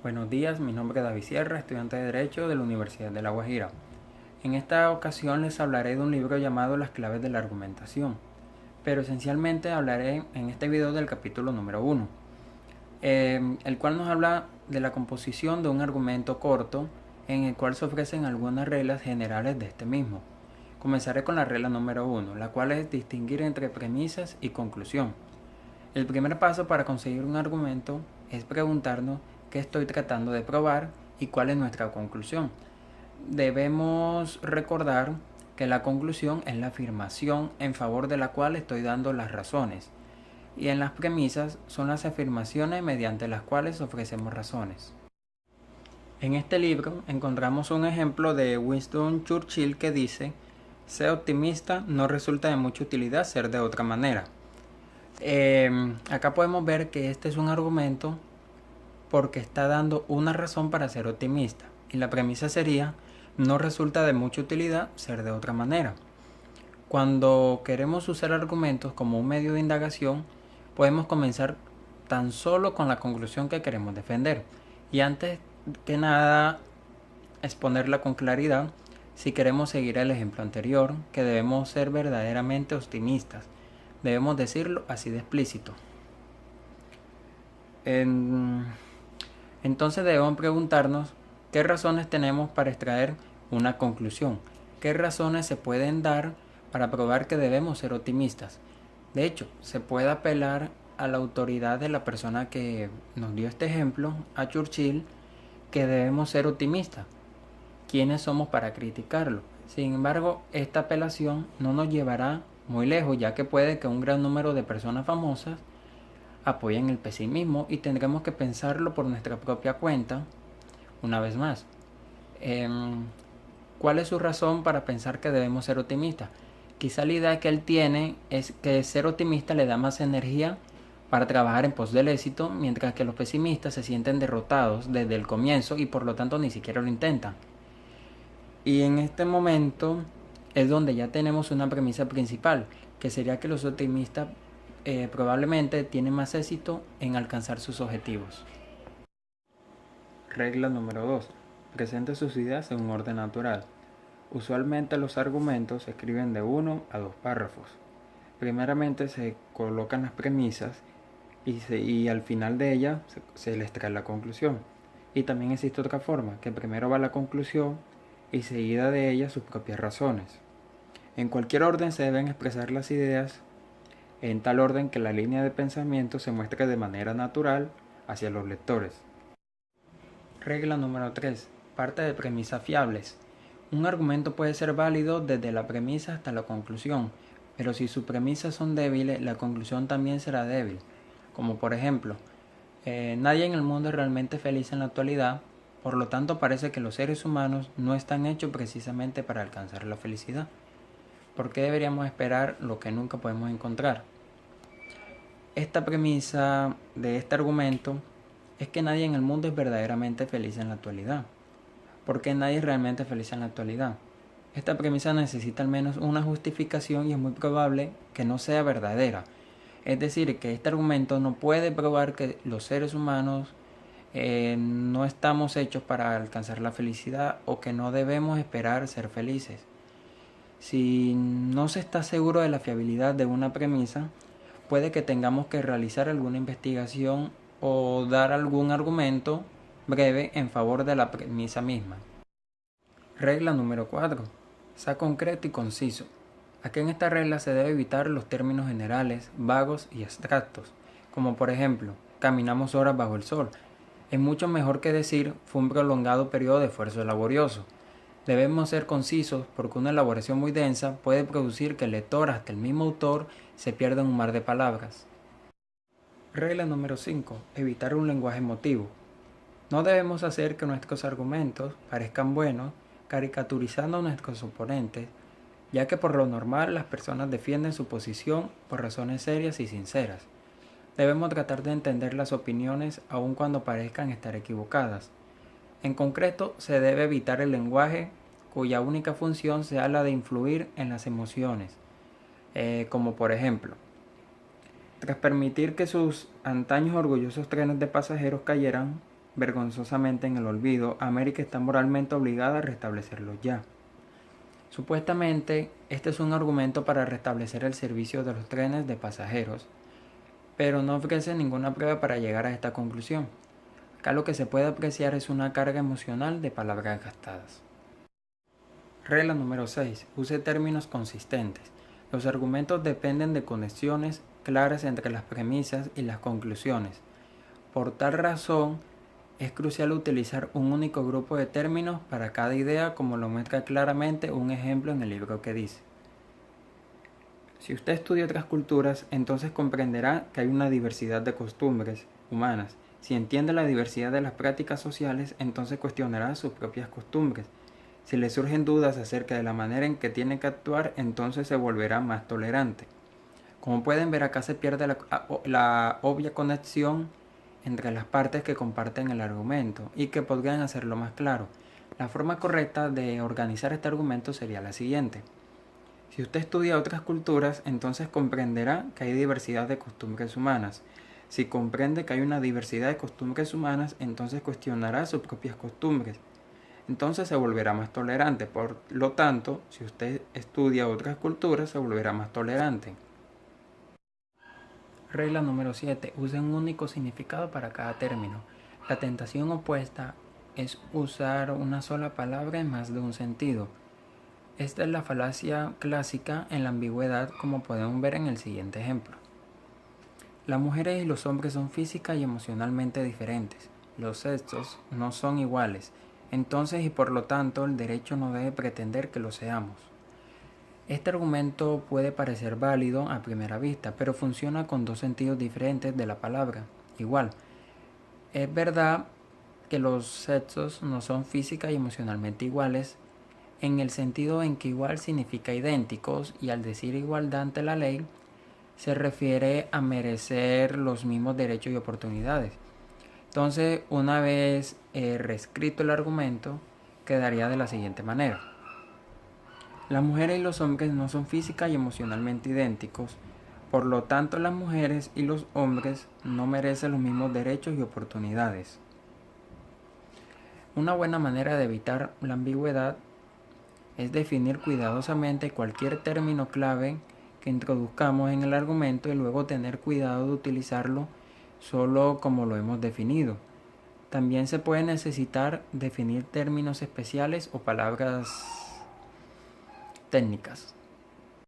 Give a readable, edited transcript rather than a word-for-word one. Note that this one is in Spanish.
Buenos días, mi nombre es David Sierra, estudiante de Derecho de la Universidad de La Guajira. En esta ocasión les hablaré de un libro llamado Las claves de la argumentación, pero esencialmente hablaré en este video del capítulo número 1, el cual nos habla de la composición de un argumento corto en el cual se ofrecen algunas reglas generales de este mismo. Comenzaré con la regla número 1, la cual es distinguir entre premisas y conclusión. El primer paso para conseguir un argumento es preguntarnos qué estoy tratando de probar y cuál es nuestra conclusión. Debemos recordar que la conclusión es la afirmación en favor de la cual estoy dando las razones, y en las premisas son las afirmaciones mediante las cuales ofrecemos razones. En este libro encontramos un ejemplo de Winston Churchill que dice: "Ser optimista no resulta de mucha utilidad ser de otra manera". Acá podemos ver que este es un argumento porque está dando una razón para ser optimista, y la premisa sería: no resulta de mucha utilidad ser de otra manera. Cuando queremos usar argumentos como un medio de indagación, podemos comenzar tan solo con la conclusión que queremos defender, y antes que nada exponerla con claridad. Si queremos seguir el ejemplo anterior, que debemos ser verdaderamente optimistas, debemos decirlo así de explícito. Entonces debemos preguntarnos qué razones tenemos para extraer una conclusión, qué razones se pueden dar para probar que debemos ser optimistas. De hecho, se puede apelar a la autoridad de la persona que nos dio este ejemplo, a Churchill, que debemos ser optimistas. ¿Quiénes somos para criticarlo? Sin embargo, esta apelación no nos llevará muy lejos, ya que puede que un gran número de personas famosas apoyen el pesimismo y tendremos que pensarlo por nuestra propia cuenta. Una vez más, ¿cuál es su razón para pensar que debemos ser optimistas? Quizá la idea que él tiene es que ser optimista le da más energía para trabajar en pos del éxito, mientras que los pesimistas se sienten derrotados desde el comienzo y por lo tanto ni siquiera lo intentan. Y en este momento es donde ya tenemos una premisa principal, que sería que los optimistas probablemente tienen más éxito en alcanzar sus objetivos. Regla número 2. Presente sus ideas en un orden natural. Usualmente los argumentos se escriben de 1 a 2 párrafos. Primeramente se colocan las premisas y al final de ellas se les trae la conclusión. Y también existe otra forma, que primero va la conclusión y seguida de ella sus propias razones. En cualquier orden se deben expresar las ideas en tal orden que la línea de pensamiento se muestre de manera natural hacia los lectores. Regla número 3. Parte de premisas fiables. Un argumento puede ser válido desde la premisa hasta la conclusión, pero si sus premisas son débiles, la conclusión también será débil. Como por ejemplo, nadie en el mundo es realmente feliz en la actualidad, por lo tanto parece que los seres humanos no están hechos precisamente para alcanzar la felicidad. ¿Por qué deberíamos esperar lo que nunca podemos encontrar? Esta premisa de este argumento es que nadie en el mundo es verdaderamente feliz en la actualidad. ¿Por qué nadie es realmente feliz en la actualidad? Esta premisa necesita al menos una justificación y es muy probable que no sea verdadera. Es decir, que este argumento no puede probar que los seres humanos no estamos hechos para alcanzar la felicidad o que no debemos esperar ser felices. Si no se está seguro de la fiabilidad de una premisa, puede que tengamos que realizar alguna investigación o dar algún argumento breve en favor de la premisa misma. Regla número 4. Sea concreto y conciso. Aquí en esta regla se debe evitar los términos generales, vagos y abstractos, como por ejemplo, caminamos horas bajo el sol. Es mucho mejor que decir fue un prolongado periodo de esfuerzo laborioso. Debemos ser concisos porque una elaboración muy densa puede producir que el lector, hasta el mismo autor, se pierda en un mar de palabras. Regla número 5. Evitar un lenguaje emotivo. No debemos hacer que nuestros argumentos parezcan buenos, caricaturizando a nuestros oponentes, ya que por lo normal las personas defienden su posición por razones serias y sinceras. Debemos tratar de entender las opiniones aun cuando parezcan estar equivocadas. En concreto, se debe evitar el lenguaje cuya única función sea la de influir en las emociones, como por ejemplo, tras permitir que sus antaños orgullosos trenes de pasajeros cayeran, vergonzosamente en el olvido, América está moralmente obligada a restablecerlo ya. Supuestamente, este es un argumento para restablecer el servicio de los trenes de pasajeros, pero no ofrece ninguna prueba para llegar a esta conclusión. Acá lo que se puede apreciar es una carga emocional de palabras gastadas. Regla número 6. Use términos consistentes. Los argumentos dependen de conexiones claras entre las premisas y las conclusiones. Por tal razón, es crucial utilizar un único grupo de términos para cada idea, como lo muestra claramente un ejemplo en el libro que dice: si usted estudia otras culturas, entonces comprenderá que hay una diversidad de costumbres humanas. Si entiende la diversidad de las prácticas sociales, entonces cuestionará sus propias costumbres. Si le surgen dudas acerca de la manera en que tiene que actuar, entonces se volverá más tolerante. Como pueden ver, acá se pierde la obvia conexión entre las partes que comparten el argumento y que podrían hacerlo más claro. La forma correcta de organizar este argumento sería la siguiente. Si usted estudia otras culturas, entonces comprenderá que hay diversidad de costumbres humanas. Si comprende que hay una diversidad de costumbres humanas, entonces cuestionará sus propias costumbres. Entonces se volverá más tolerante. Por lo tanto, si usted estudia otras culturas, se volverá más tolerante. Regla número 7. Use un único significado para cada término. La tentación opuesta es usar una sola palabra en más de un sentido. Esta es la falacia clásica en la ambigüedad, como podemos ver en el siguiente ejemplo. Las mujeres y los hombres son física y emocionalmente diferentes. Los sexos no son iguales. Entonces y por lo tanto el derecho no debe pretender que lo seamos. Este argumento puede parecer válido a primera vista, pero funciona con dos sentidos diferentes de la palabra. Igual, es verdad que los sexos no son física y emocionalmente iguales, en el sentido en que igual significa idénticos, y al decir igualdad ante la ley, se refiere a merecer los mismos derechos y oportunidades. Entonces, una vez reescrito el argumento, quedaría de la siguiente manera. Las mujeres y los hombres no son física y emocionalmente idénticos, por lo tanto las mujeres y los hombres no merecen los mismos derechos y oportunidades. Una buena manera de evitar la ambigüedad es definir cuidadosamente cualquier término clave que introduzcamos en el argumento y luego tener cuidado de utilizarlo solo como lo hemos definido. También se puede necesitar definir términos especiales o palabras técnicas.